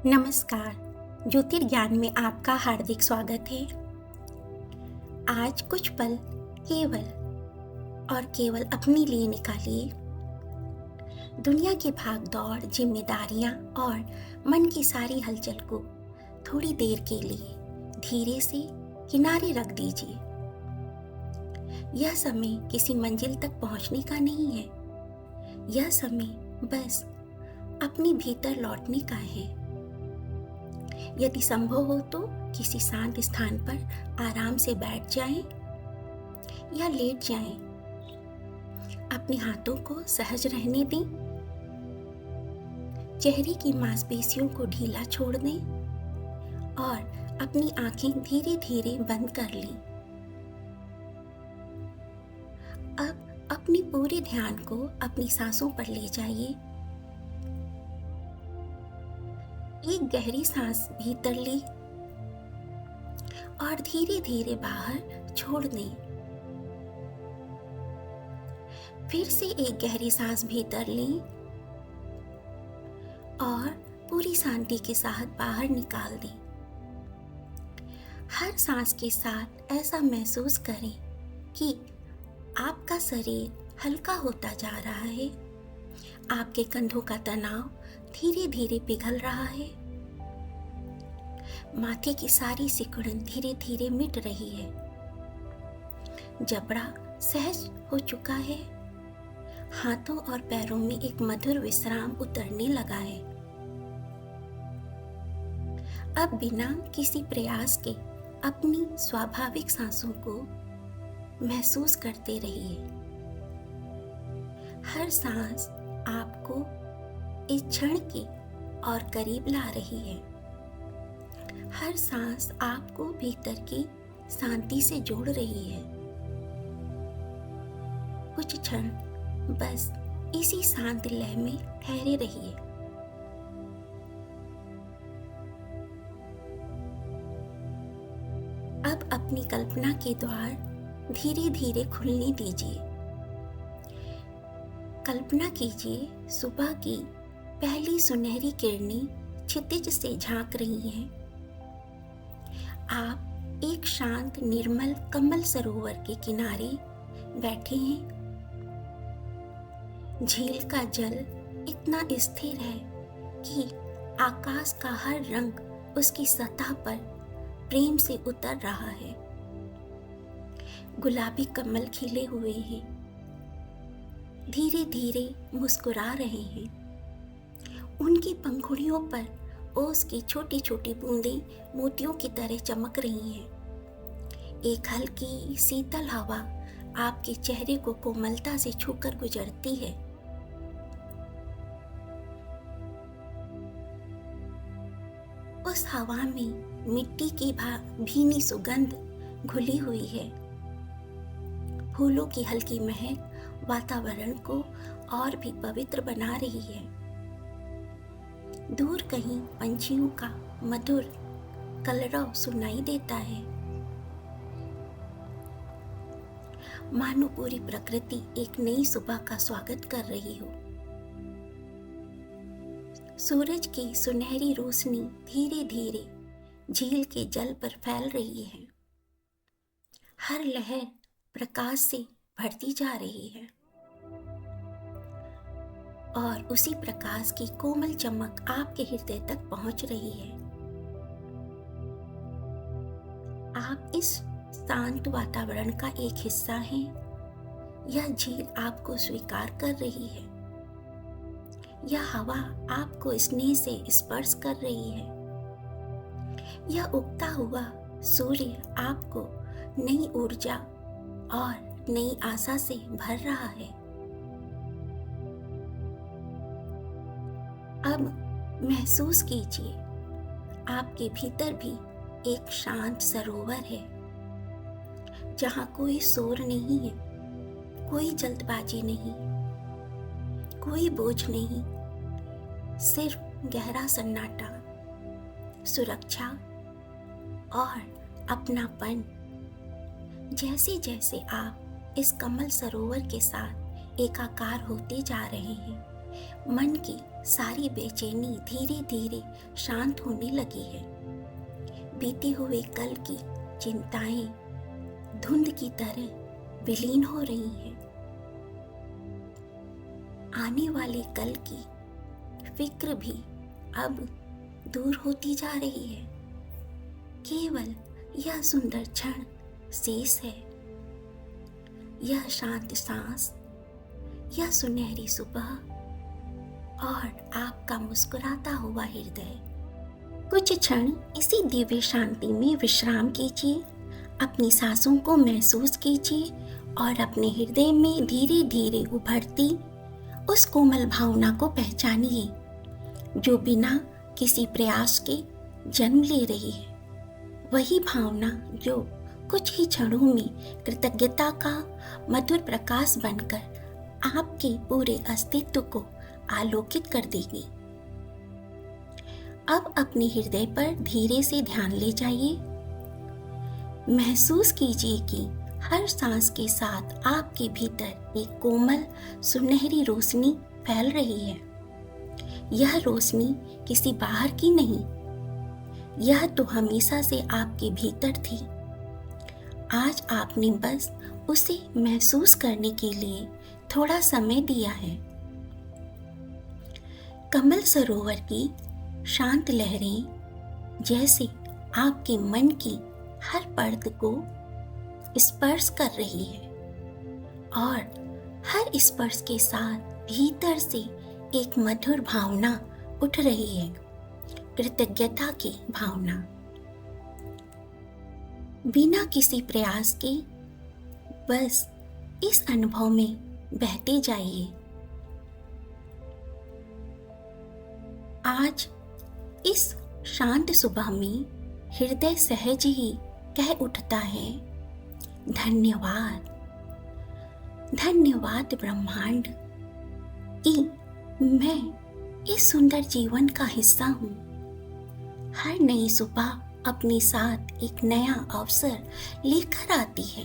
नमस्कार। ज्योतिर्ज्ञान में आपका हार्दिक स्वागत है। आज कुछ पल केवल और केवल अपने लिए निकालिए। दुनिया की भाग दौड़, जिम्मेदारियां और मन की सारी हलचल को थोड़ी देर के लिए धीरे से किनारे रख दीजिए। यह समय किसी मंजिल तक पहुंचने का नहीं है। यह समय बस अपने भीतर लौटने का है। यदि संभव हो तो किसी शांत स्थान पर आराम से बैठ जाएं या लेट जाएं। अपने हाथों को सहज रहने दें। चेहरे की मांसपेशियों को ढीला छोड़ दें और अपनी आंखें धीरे धीरे बंद कर लें। अब अपने पूरे ध्यान को अपनी सांसों पर ले जाइए। एक गहरी सांस भीतर लें और धीरे धीरे बाहर छोड़ दें। फिर से एक गहरी सांस भीतर लें और पूरी शांति के साथ बाहर निकाल दें। हर सांस के साथ ऐसा महसूस करें कि आपका शरीर हल्का होता जा रहा है। आपके कंधों का तनाव धीरे धीरे पिघल रहा है। माथे की सारी सिकुड़न धीरे धीरे मिट रही है। जबड़ा सहज हो चुका है। हाथों और पैरों में एक मधुर विश्राम उतरने लगा है। अब बिना किसी प्रयास के अपनी स्वाभाविक सांसों को महसूस करते रहिए। हर सांस आपको इस क्षण के और करीब ला रही है। हर सांस आपको भीतर की शांति से जोड़ रही है। कुछ क्षण बस इसी शांत लय में ठहरे रहिए। अब अपनी कल्पना के द्वार धीरे धीरे खुलने दीजिए। कल्पना कीजिए सुबह की पहली सुनहरी किरणें क्षितिज से झांक रही हैं। आप एक शांत निर्मल कमल सरोवर के किनारे बैठे हैं। झील का जल इतना स्थिर है कि आकाश का हर रंग उसकी सतह पर प्रेम से उतर रहा है। गुलाबी कमल खिले हुए हैं, धीरे धीरे मुस्कुरा रहे हैं। उनकी पंखुड़ियों पर ओस की छोटी छोटी बूंदें मोतियों की तरह चमक रही हैं। एक हल्की शीतल हवा आपके चेहरे को कोमलता से छूकर गुजरती है। उस हवा में मिट्टी की भीनी सुगंध घुली हुई है। फूलों की हल्की महक वातावरण को और भी पवित्र बना रही है। दूर कहीं पंछियों का मधुर कलरव सुनाई देता है। मानो पूरी प्रकृति एक नई सुबह का स्वागत कर रही हो। सूरज की सुनहरी रोशनी धीरे धीरे झील के जल पर फैल रही है। हर लहर प्रकाश से भरती जा रही है और उसी प्रकाश की कोमल चमक आपके हृदय तक पहुंच रही है। आप इस शांत वातावरण का एक हिस्सा हैं। यह झील आपको स्वीकार कर रही है। यह हवा आपको स्नेह से स्पर्श कर रही है। यह उगता हुआ सूर्य आपको नई ऊर्जा और नई आशा से भर रहा है। अब महसूस कीजिए आपके भीतर भी एक शांत सरोवर है, जहां कोई शोर नहीं है, कोई जल्दबाजी नहीं, कोई बोझ नहीं, सिर्फ गहरा सन्नाटा, सुरक्षा और अपनापन। जैसे जैसे आप इस कमल सरोवर के साथ एकाकार होते जा रहे हैं, मन की सारी बेचैनी धीरे धीरे शांत होने लगी है। बीते हुए कल की चिंताएं धुंध की तरह विलीन हो रही हैं। आने वाले कल की फिक्र भी अब दूर होती जा रही है। केवल यह सुंदर क्षण शेष है, यह शांत सांस, यह सुनहरी सुबह और आपका मुस्कुराता हुआ हृदय। कुछ क्षण इसी दिव्य शांति में विश्राम कीजिए, अपनी सांसों को महसूस कीजिए और अपने हृदय में धीरे धीरे उभरती उस कोमल भावना को पहचानिए जो बिना किसी प्रयास के जन्म ले रही है। वही भावना जो कुछ ही क्षणों में कृतज्ञता का मधुर प्रकाश बनकर आपके पूरे अस्तित्व को आलोकित कर देगी। अब अपने हृदय पर धीरे से ध्यान ले जाइए। महसूस कीजिए कि हर सांस के साथ आपके भीतर एक कोमल सुनहरी रोशनी फैल रही है। यह रोशनी किसी बाहर की नहीं, यह तो हमेशा से आपके भीतर थी। आज आपने बस उसे महसूस करने के लिए थोड़ा समय दिया है। कमल सरोवर की शांत लहरें जैसे आपके मन की हर परत को स्पर्श कर रही है और हर स्पर्श के साथ भीतर से एक मधुर भावना उठ रही है, कृतज्ञता की भावना। बिना किसी प्रयास के बस इस अनुभव में बहते जाइए। आज इस शांत सुबह में हृदय सहज ही कह उठता है, धन्यवाद, धन्यवाद ब्रह्मांड कि मैं इस सुंदर जीवन का हिस्सा हूँ। हर नई सुबह अपने साथ एक नया अवसर लेकर आती है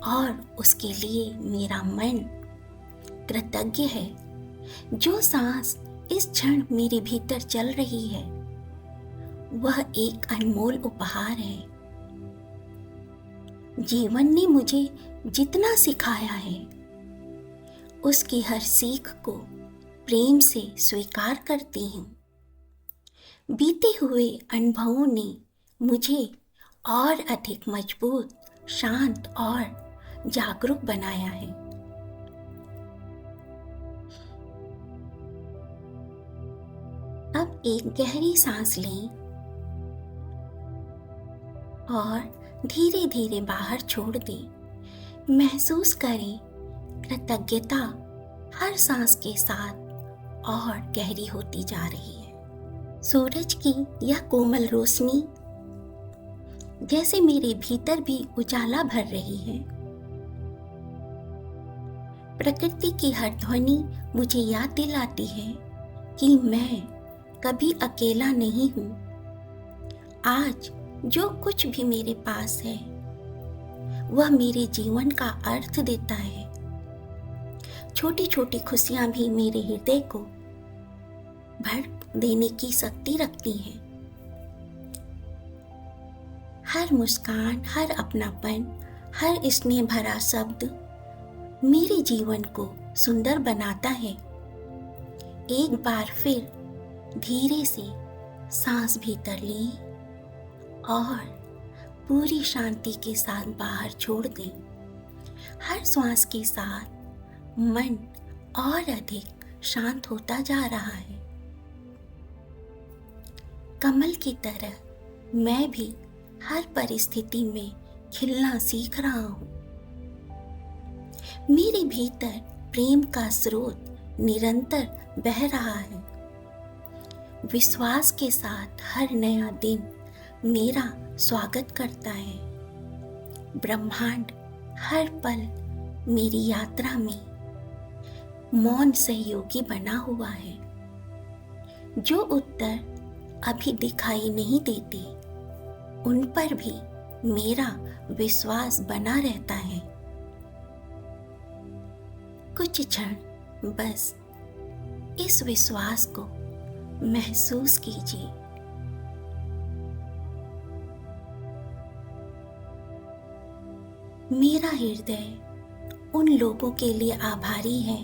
और उसके लिए मेरा मन कृतज्ञ है। जो सांस इस क्षण मेरे भीतर चल रही है वह एक अनमोल उपहार है। जीवन ने मुझे जितना सिखाया है उसकी हर सीख को प्रेम से स्वीकार करती हूँ। बीते हुए अनुभवों ने मुझे और अधिक मजबूत, शांत और जागरूक बनाया है। अब एक गहरी सांस लें और धीरे धीरे बाहर छोड़ दें। महसूस करें कृतज्ञता हर सांस के साथ और गहरी होती जा रही है। सूरज की यह कोमल रोशनी जैसे मेरे भीतर भी उजाला भर रही है। प्रकृति की हर ध्वनि मुझे याद दिलाती है कि मैं कभी अकेला नहीं हूँ। आज जो कुछ भी मेरे पास है वह मेरे जीवन का अर्थ देता है। छोटी छोटी खुशियां भी मेरे हृदय को भर देने की शक्ति रखती हैं। हर मुस्कान, हर अपनापन, हर स्नेह भरा शब्द मेरे जीवन को सुंदर बनाता है। एक बार फिर धीरे से सांस भीतर लें और पूरी शांति के साथ बाहर छोड़ दें। हर श्वास के साथ मन और अधिक शांत होता जा रहा है। कमल की तरह मैं भी हर परिस्थिति में खिलना सीख रहा हूँ। मेरे भीतर प्रेम का स्रोत निरंतर बह रहा है। विश्वास के साथ हर नया दिन मेरा स्वागत करता है। ब्रह्मांड हर पल मेरी यात्रा में मौन सहयोगी बना हुआ है। जो उत्तर अभी दिखाई नहीं देते उन पर भी मेरा विश्वास बना रहता है। कुछ क्षण बस इस विश्वास को महसूस कीजिए। मेरा हृदय उन लोगों के लिए आभारी है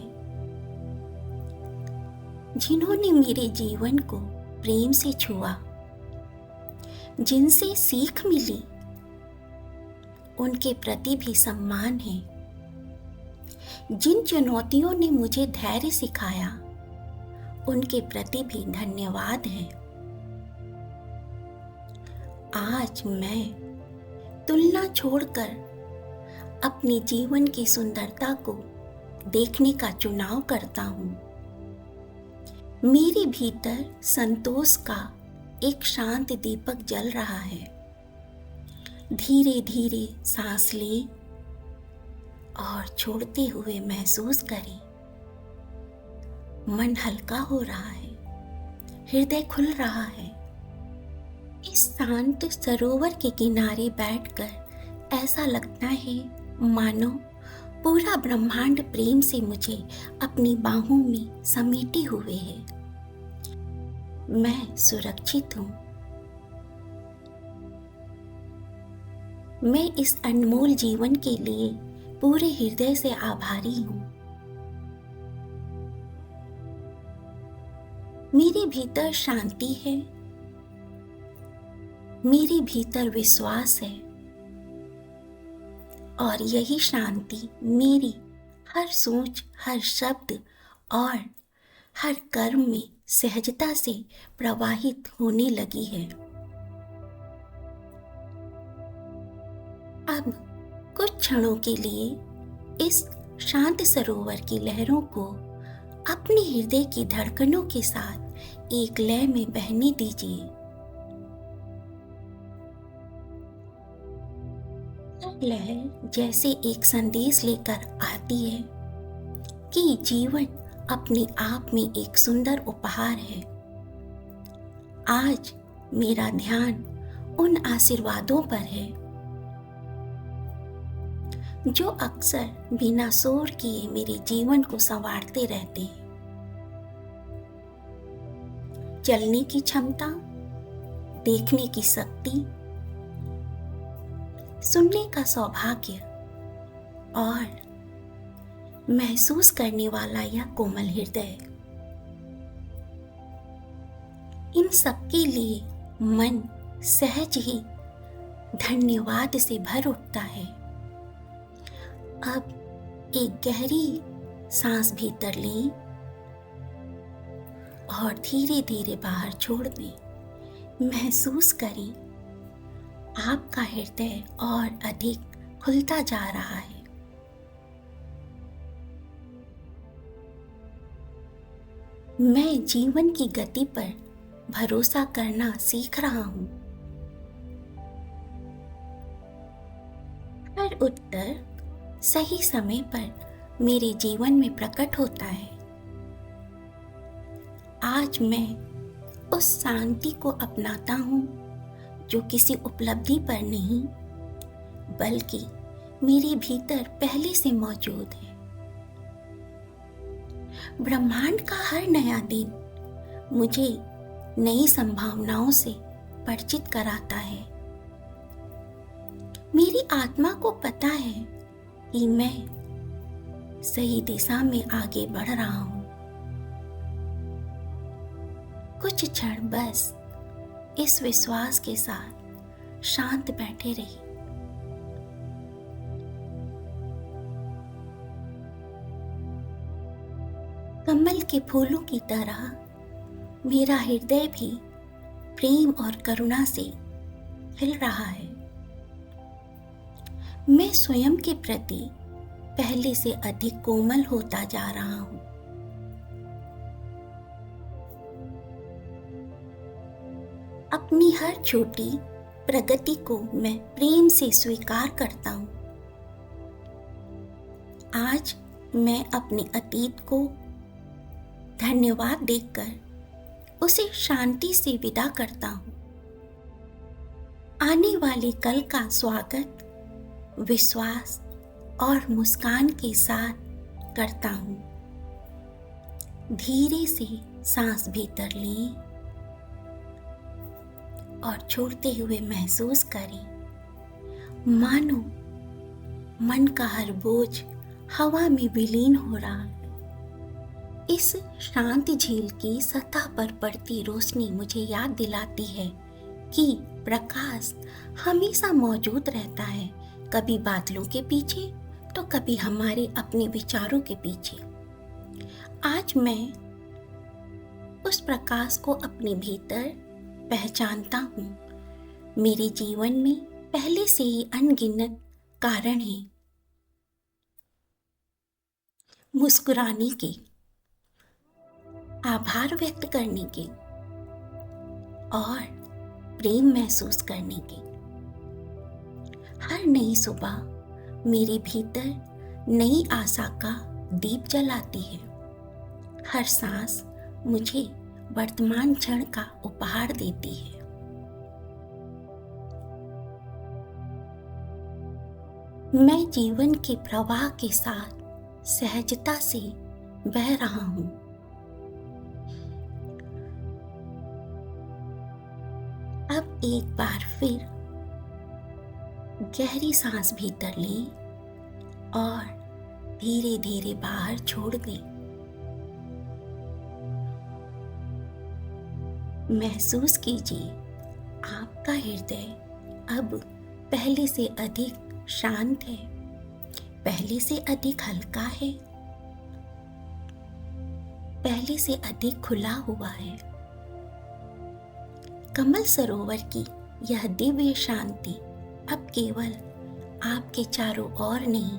जिन्होंने मेरे जीवन को प्रेम से छुआ, जिनसे सीख मिली, उनके प्रति भी सम्मान है। जिन चुनौतियों ने मुझे धैर्य सिखाया, उनके प्रति भी धन्यवाद है। आज मैं तुलना छोड़कर अपने जीवन की सुंदरता को देखने का चुनाव करता हूँ। मेरे भीतर संतोष का एक शांत दीपक जल रहा है। धीरे धीरे सांस लें और छोड़ते हुए महसूस करें। मन हल्का हो रहा है, हृदय खुल रहा है। इस शांत सरोवर के किनारे बैठकर ऐसा लगता है मानो पूरा ब्रह्मांड प्रेम से मुझे अपनी बाहों में समेटे हुए है। मैं सुरक्षित हूँ। मैं इस अनमोल जीवन के लिए पूरे हृदय से आभारी हूँ। मेरे भीतर शांति है, मेरे भीतर विश्वास है और यही शांति मेरी हर सोच, हर शब्द और हर कर्म में सहजता से प्रवाहित होने लगी है। अब कुछ क्षणों के लिए इस शांत सरोवर की लहरों को अपने हृदय की धड़कनों के साथ एक लय में बहने दीजिए। लहर जैसे एक संदेश लेकर आती है कि जीवन अपने आप में एक सुंदर उपहार है। आज मेरा ध्यान उन आशीर्वादों पर है जो अक्सर बिना शोर किए मेरे जीवन को संवारते रहते हैं। चलने की क्षमता, देखने की शक्ति, सुनने का सौभाग्य और महसूस करने वाला यह कोमल हृदय, इन सब के लिए मन सहज ही धन्यवाद से भर उठता है। अब एक गहरी सांस भीतर लें और धीरे धीरे बाहर छोड़ दें। महसूस करें आपका हृदय और अधिक खुलता जा रहा है। मैं जीवन की गति पर भरोसा करना सीख रहा हूं। हर उत्तर सही समय पर मेरे जीवन में प्रकट होता है। आज मैं उस शांति को अपनाता हूं जो किसी उपलब्धि पर नहीं, बल्कि मेरे भीतर पहले से मौजूद है। ब्रह्मांड का हर नया दिन मुझे नई संभावनाओं से परिचित कराता है। मेरी आत्मा को पता है कि मैं सही दिशा में आगे बढ़ रहा हूं। कुछ क्षण बस इस विश्वास के साथ शांत बैठे रहिए। कमल के फूलों की तरह मेरा हृदय भी प्रेम और करुणा से खिल रहा है। मैं स्वयं के प्रति पहले से अधिक कोमल होता जा रहा हूं। अपनी हर छोटी प्रगति को मैं प्रेम से स्वीकार करता हूं। आज मैं अपने अतीत को धन्यवाद देकर उसे शांति से विदा करता हूं। आने वाले कल का स्वागत विश्वास और मुस्कान के साथ करता हूं। धीरे से सांस भीतर लें और छोड़ते हुए महसूस करें मानो मन का हर बोझ हवा में विलीन हो रहा है। इस शांत झील की सतह पर पड़ती रोशनी मुझे याद दिलाती है कि प्रकाश हमेशा मौजूद रहता है, कभी बादलों के पीछे तो कभी हमारे अपने विचारों के पीछे। आज मैं उस प्रकाश को अपने भीतर पहचानता हूँ। मेरे जीवन में पहले से ही अनगिनत कारण हैं मुस्कुराने के, आभार व्यक्त करने के और प्रेम महसूस करने के। हर नई सुबह मेरे भीतर नई आशा का दीप जलाती है। हर सांस मुझे वर्तमान क्षण का उपहार देती है। मैं जीवन के प्रवाह के साथ सहजता से बह रहा हूँ। अब एक बार फिर गहरी सांस भीतर लें और धीरे धीरे बाहर छोड़ दें। महसूस कीजिए आपका हृदय अब पहले से अधिक शांत है, पहले से अधिक हल्का है, पहले से अधिक खुला हुआ है। कमल सरोवर की यह दिव्य शांति अब केवल आपके चारों ओर नहीं,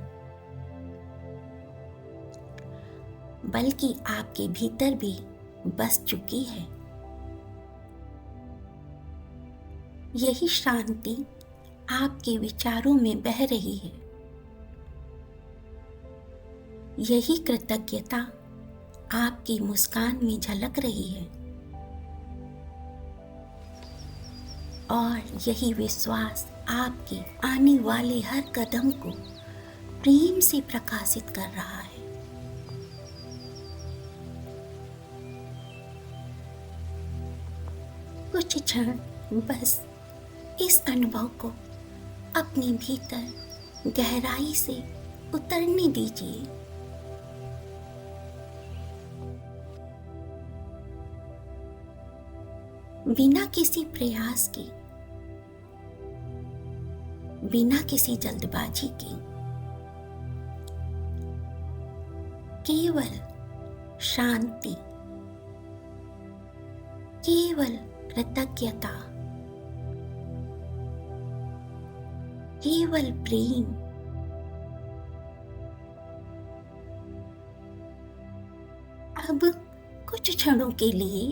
बल्कि आपके भीतर भी बस चुकी है। यही शांति आपके विचारों में बह रही है। यही कृतज्ञता आपकी मुस्कान में झलक रही है और यही विश्वास आपके आने वाले हर कदम को प्रेम से प्रकाशित कर रहा है। कुछ क्षण बस इस अनुभव को अपने भीतर गहराई से उतरने दीजिए। बिना किसी प्रयास के, बिना किसी जल्दबाजी के, केवल शांति, केवल कृतज्ञता, केवल प्रेम। अब कुछ क्षणों के लिए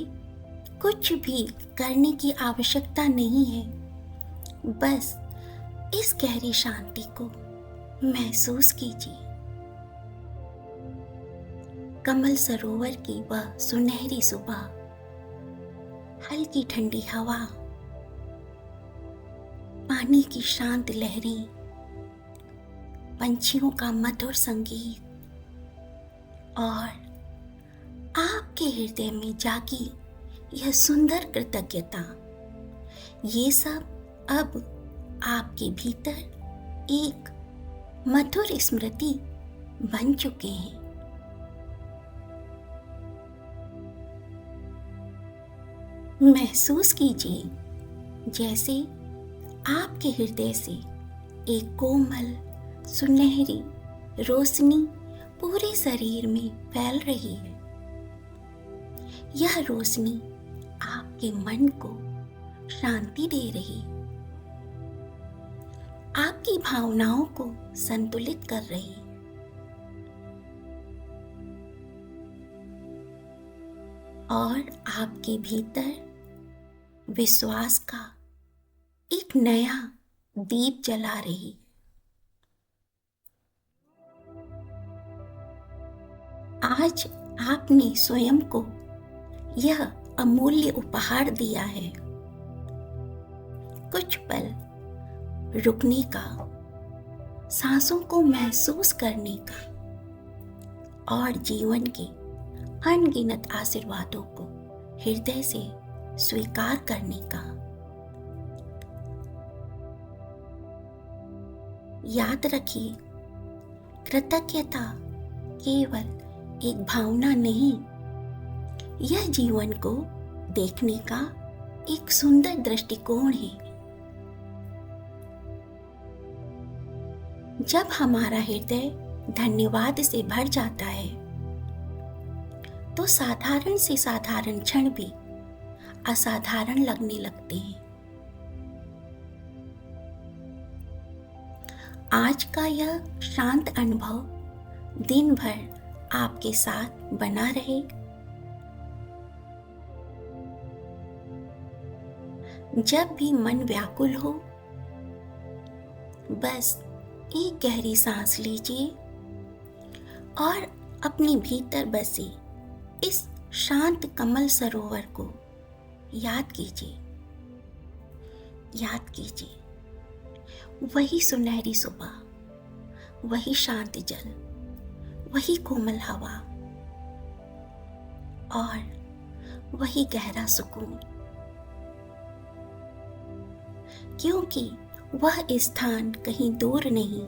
कुछ भी करने की आवश्यकता नहीं है, बस इस गहरी शांति को महसूस कीजिए। कमल सरोवर की वह सुनहरी सुबह, हल्की ठंडी हवा, पानी की शांत लहरें, पंछियों का मधुर संगीत और आपके हृदय में जागी यह सुंदर कृतज्ञता, ये सब अब आपके भीतर एक मधुर स्मृति बन चुके हैं। महसूस कीजिए जैसे आपके हृदय से एक कोमल सुनहरी रोशनी पूरे शरीर में फैल रही है। यह रोशनी आपके मन को शांति दे रही, आपकी भावनाओं को संतुलित कर रही और आपके भीतर विश्वास का एक नया दीप जला रही। आज आपने स्वयं को यह अमूल्य उपहार दिया है, कुछ पल रुकने का, सांसों को महसूस करने का और जीवन के अनगिनत आशीर्वादों को हृदय से स्वीकार करने का। याद रखिए, कृतज्ञता केवल एक भावना नहीं, यह जीवन को देखने का एक सुंदर दृष्टिकोण है। जब हमारा हृदय धन्यवाद से भर जाता है तो साधारण से साधारण क्षण भी असाधारण लगने लगते हैं। आज का यह शांत अनुभव दिन भर आपके साथ बना रहे। जब भी मन व्याकुल हो, बस एक गहरी सांस लीजिए और अपने भीतर बसे इस शांत कमल सरोवर को याद कीजिए। याद कीजिए वही सुनहरी सुबह, वही शांत जल, वही कोमल हवा और वही गहरा सुकून, क्योंकि वह स्थान कहीं दूर नहीं,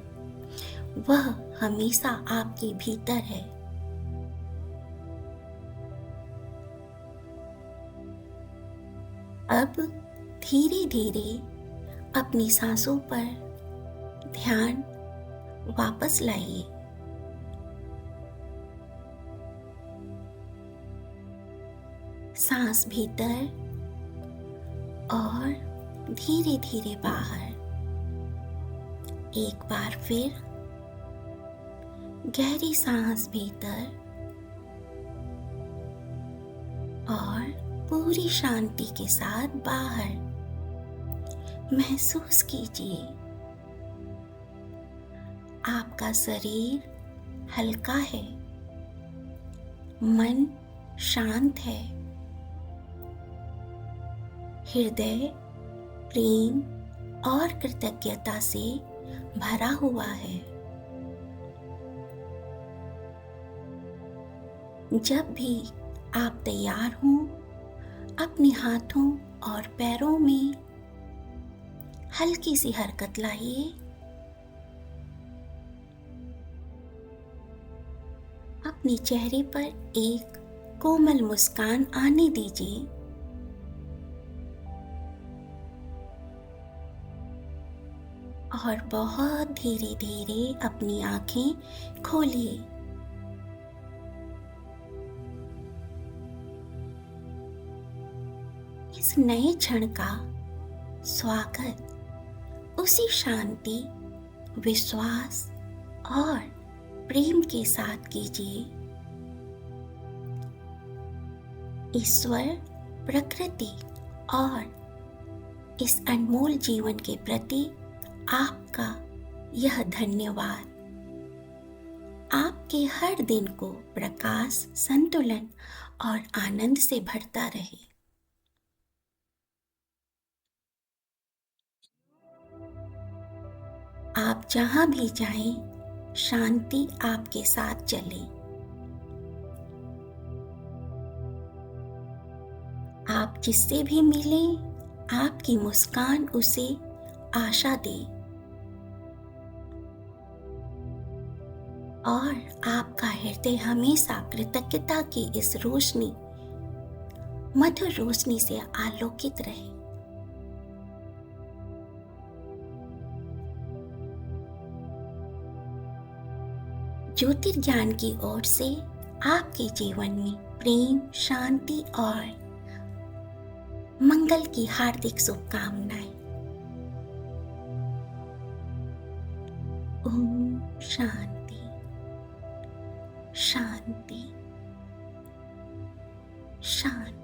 वह हमेशा आपके भीतर है। अब धीरे धीरे अपनी सांसों पर ध्यान वापस लाइए। सांस भीतर और धीरे धीरे बाहर। एक बार फिर गहरी सांस भीतर और पूरी शांति के साथ बाहर। महसूस कीजिए आपका शरीर हल्का है, मन शांत है, हृदय प्रेम और कृतज्ञता से भरा हुआ है। जब भी आप तैयार हों, अपने हाथों और पैरों में हल्की सी हरकत लाइए। अपने चेहरे पर एक कोमल मुस्कान आने दीजिए। और बहुत धीरे धीरे अपनी आंखें खोलिए। इस नए क्षण का स्वागत उसी शांति, विश्वास और प्रेम के साथ कीजिए। ईश्वर, प्रकृति और इस अनमोल जीवन के प्रति आपका यह धन्यवाद आपके हर दिन को प्रकाश, संतुलन और आनंद से भरता रहे। आप जहां भी जाएं, शांति आपके साथ चले। आप जिससे भी मिलें, आपकी मुस्कान उसे आशा दे और आपका हृदय हमेशा कृतज्ञता की इस रोशनी, मधुर रोशनी से आलोकित रहे। ज्योतिर्ज्ञान की ओर से आपके जीवन में प्रेम, शांति और मंगल की हार्दिक शुभकामनाएं। ओम शांति शांति शांति।